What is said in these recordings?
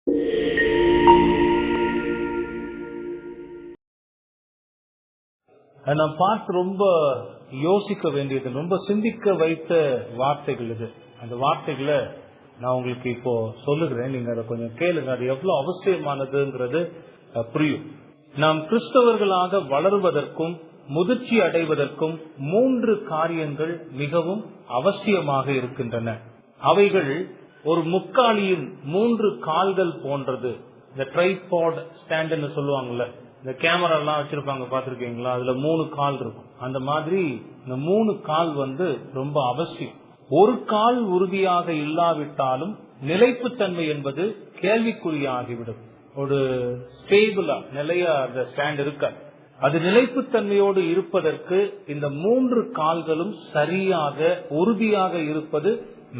நான் பார்த்து ரொம்ப யோசிக்க வேண்டியது, ரொம்ப சிந்திக்க வைத்த வார்த்தைகள் இது. அந்த வார்த்தைகளை நான் உங்களுக்கு இப்போ சொல்லுகிறேன், நீங்க அதை கொஞ்சம் கேளுங்க. அது எவ்வளவு அவசியமானதுங்கிறது புரியும். நாம் கிறிஸ்தவர்களாக வளருவதற்கும் முதிர்ச்சி அடைவதற்கும் 3 காரியங்கள் மிகவும் அவசியமாக இருக்கின்றன. அவைகள் ஒரு முக்காலியின் 3 கால்கள் போன்றது. இந்த ட்ரைபாட் ஸ்டாண்ட்னு சொல்லுவாங்கல்ல, இந்த கேமரா எல்லாம் வச்சிருப்பாங்க பாத்திருக்கீங்களா, அதுல 3 கால் இருக்கும். அந்த மாதிரி இந்த 3 கால் ரொம்ப அவசியம். ஒரு கால் உறுதியாக இல்லாவிட்டாலும் நிலைப்புத்தன்மை என்பது கேள்விக்குறியாகிவிடும். ஒரு ஸ்டேபிளா நிலையா அந்த ஸ்டாண்ட் இருக்காது. அது நிலைப்புத்தன்மையோடு இருப்பதற்கு இந்த 3 கால்களும் சரியாக உறுதியாக இருப்பது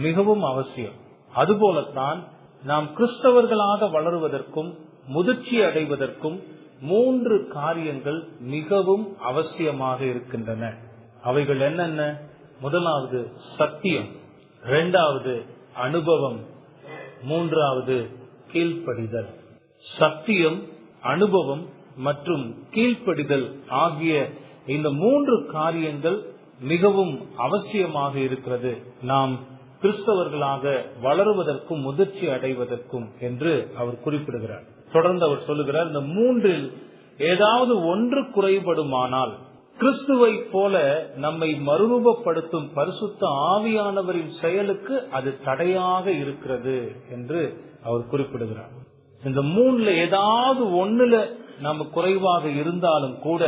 மிகவும் அவசியம். அதுபோலத்தான் நாம் கிறிஸ்தவர்களாக வளருவதற்கும் முதிர்ச்சி அடைவதற்கும் 3 காரியங்கள் மிகவும் அவசியமாக இருக்கின்றன. அவைகள் என்னென்ன? முதலாவது சத்தியம், 2வது அனுபவம், 3வது கீழ்ப்படிதல். சத்தியம், அனுபவம் மற்றும் கீழ்ப்படிதல் ஆகிய இந்த 3 காரியங்கள் மிகவும் அவசியமாக இருக்கிறது நாம் கிறிஸ்தவர்களாக வளருவதற்கும் முதிர்ச்சி அடைவதற்கும் என்று அவர் குறிப்பிடுகிறார். தொடர்ந்து அவர் சொல்லுகிறார், இந்த 3ல் ஏதாவது ஒன்று குறைபடுமானால் கிறிஸ்துவை போல நம்மை மறுரூபப்படுத்தும் பரிசுத்த ஆவியானவரின் செயலுக்கு அது தடையாக இருக்கிறது என்று அவர் குறிப்பிடுகிறார். இந்த 3ல ஏதாவது ஒண்ணுல நம்ம குறைவாக இருந்தாலும் கூட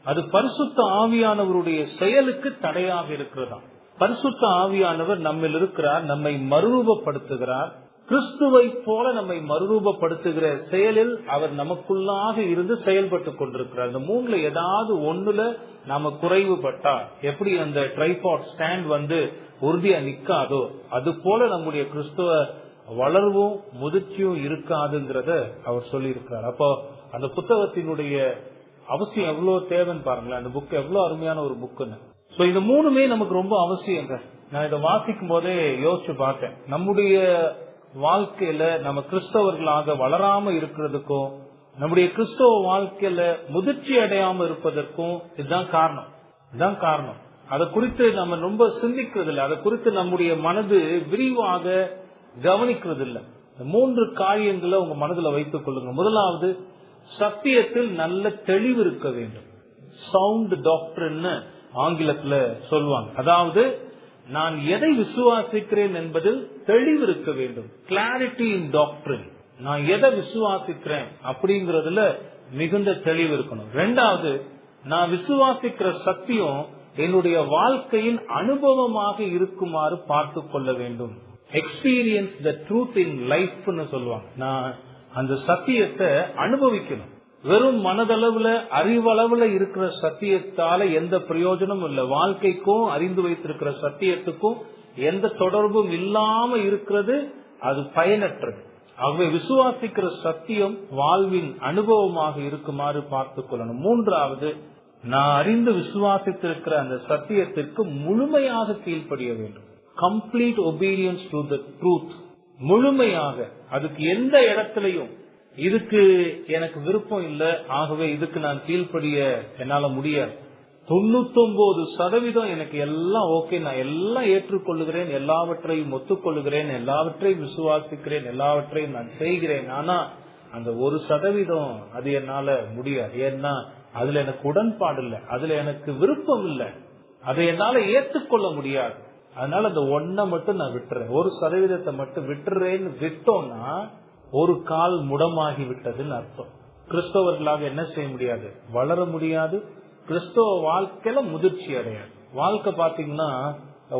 அது பரிசுத்த ஆவியானவருடைய செயலுக்கு தடையாக இருக்கிறதா. பரிசுத்த ஆவியானவர் நம்மில் இருக்கிறார், நம்மை மறுரூபப்படுத்துகிறார். கிறிஸ்துவை போல நம்மை மறுரூபப்படுத்துகிற செயலில் அவர் நமக்குள்ளாக இருந்து செயல்பட்டு கொண்டிருக்கிறார். இந்த 3ல ஏதாவது ஒண்ணுல நாம குறைவுபட்டா, எப்படி அந்த ட்ரைபாட் ஸ்டாண்ட் உறுதியா நிக்காதோ அது போல நம்முடைய கிறிஸ்துவ வளர்வும் முதிர்ச்சியும் இருக்காதுங்கிறத அவர் சொல்லி இருக்கிறார். அப்போ அந்த புத்தகத்தினுடைய அவசியம் எவ்வளவு தேவைன்னு பாருங்களேன். அந்த புக் எவ்வளவு அருமையான ஒரு புக்குன்னு. இந்த 3மே நமக்கு ரொம்ப அவசியங்க. நான் இதை வாசிக்கும் போதே யோசிச்சு பார்த்தேன். நம்முடைய வாழ்க்கையில நம்ம கிறிஸ்தவர்களாக வளராம இருக்கிறதுக்கும் நம்முடைய கிறிஸ்தவ வாழ்க்கையில முதிர்ச்சி அடையாம இருப்பதற்கும் இதுதான் காரணம். அதை குறித்து நம்ம ரொம்ப சிந்திக்கிறது இல்லை. அதை குறித்து நம்முடைய மனது விரிவாக கவனிக்கிறது இல்லை. இந்த 3 காரியங்களை உங்க மனதுல வைத்துக் கொள்ளுங்க. முதலாவது, சத்தியத்தில் நல்ல தெளிவு இருக்க வேண்டும். சவுண்ட் டாக்டர்ன்னு ஆங்கிலத்துல சொல்லுவாங்க. அதாவது நான் எதை விசுவாசிக்கிறேன் என்பதில் தெளிவு இருக்க வேண்டும். கிளாரிட்டி இன் டாக்டரின். நான் எதை விசுவாசிக்கிறேன் அப்படிங்கறதுல மிகுந்த தெளிவு இருக்கணும். 2வது, நான் விசுவாசிக்கிற சத்தியம் என்னுடைய வாழ்க்கையின் அனுபவமாக இருக்குமாறு பார்த்து கொள்ள வேண்டும். எக்ஸ்பீரியன்ஸ் த ட்ரூத் இன் லைஃப்னு சொல்லுவாங்க. நான் அந்த சத்தியத்தை அனுபவிக்கணும். வெறும் மனதளவுல அறிவளவுல இருக்கிற சத்தியத்தால எந்த பிரயோஜனமும் இல்லை. வாழ்க்கைக்கும் அறிந்து வைத்திருக்கிற சத்தியத்துக்கும் எந்த தொடர்பும் இல்லாம இருக்கிறது, அது பயனற்றது. ஆகவே விசுவாசிக்கிற சத்தியம் வாழ்வின் அனுபவமாக இருக்குமாறு பார்த்துக் கொள்ளணும். 3வது, நான் அறிந்து விசுவாசித்திருக்கிற அந்த சத்தியத்திற்கு முழுமையாக கீழ்ப்படிய வேண்டும். Complete obedience to the truth. முழுமையாக, அதுக்கு எந்த இடத்திலையும் இதுக்கு எனக்கு விருப்பம் இல்லை, ஆகவே இதுக்கு நான் கீழ்ப்படிய என்னால முடியாது. 99% எனக்கு எல்லாம் ஓகே, நான் எல்லாம் ஏற்றுக்கொள்ளுகிறேன், எல்லாவற்றையும் ஒத்துக்கொள்ளுகிறேன், எல்லாவற்றையும் விசுவாசிக்கிறேன், எல்லாவற்றையும் நான் செய்கிறேன். ஆனா அந்த 1% அது என்னால முடியாது. ஏன்னா அதுல எனக்கு உடன்பாடு இல்லை, அதுல எனக்கு விருப்பம் இல்லை, அதை என்னால ஏற்றுக்கொள்ள முடியாது. அதனால அந்த 1 மட்டும் நான் விட்டுறேன், 1% மட்டும் விட்டுறேன்னு விட்டோம்னா ஒரு கால் முடமாகி விட்டதுன்னு அர்த்தம். கிறிஸ்தவர்களாக என்ன செய்ய முடியாது? வளர முடியாது. கிறிஸ்தவ வாழ்க்கையில முதிர்ச்சி அடையாது. வாழ்க்கை பாத்தீங்கன்னா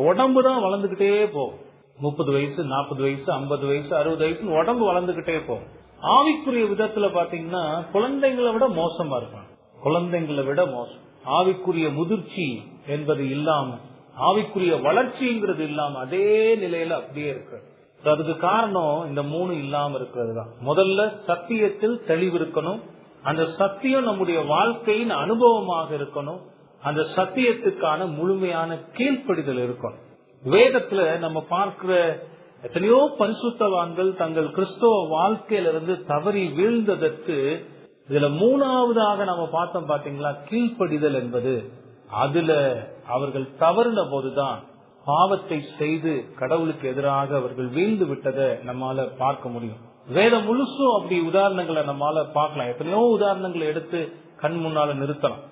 உடம்பு தான் வளர்ந்துகிட்டே போகும். 30 வயசு, 40 வயசு, 50 வயசு, 60 வயசு உடம்பு வளர்ந்துகிட்டே போகும். ஆவிக்குரிய விதத்துல பாத்தீங்கன்னா குழந்தைங்களை விட மோசமா இருப்பாங்க. குழந்தைங்களை விட மோசம். ஆவிக்குரிய முதிர்ச்சி என்பது இல்லாம, ஆவிக்குரிய வளர்ச்சிங்கிறது இல்லாம அதே நிலையில அப்படியே இருக்கு. அதுக்கு காரணம் இந்த 3 இல்லாம இருக்கிறது தான். முதல்ல சத்தியத்தில் தெளிவு இருக்கணும். அந்த சத்தியம் நம்முடைய வாழ்க்கையின் அனுபவமாக இருக்கணும். அந்த சத்தியத்துக்கான முழுமையான கீழ்ப்படிதல் இருக்கணும். வேதத்துல நம்ம பார்க்கிற எத்தனையோ பரிசுத்தவான்கள் தங்கள் கிறிஸ்தவ வாழ்க்கையிலிருந்து தவறி வீழ்ந்ததற்கு இதுல மூணாவதாக நம்ம பார்த்தோம் பாத்தீங்களா, கீழ்ப்படிதல் என்பது. அதுல அவர்கள் தவறின போதுதான் பாவத்தை செய்து கடவுளுக்கு எதிராக அவர்கள் வீழ்ந்து விட்டதை நம்மால பார்க்க முடியும். வேதம் முழுசும் அப்படி உதாரணங்களை நம்மால பார்க்கலாம். எத்தனையோ உதாரணங்களை எடுத்து கண் முன்னால நிறுத்தலாம்.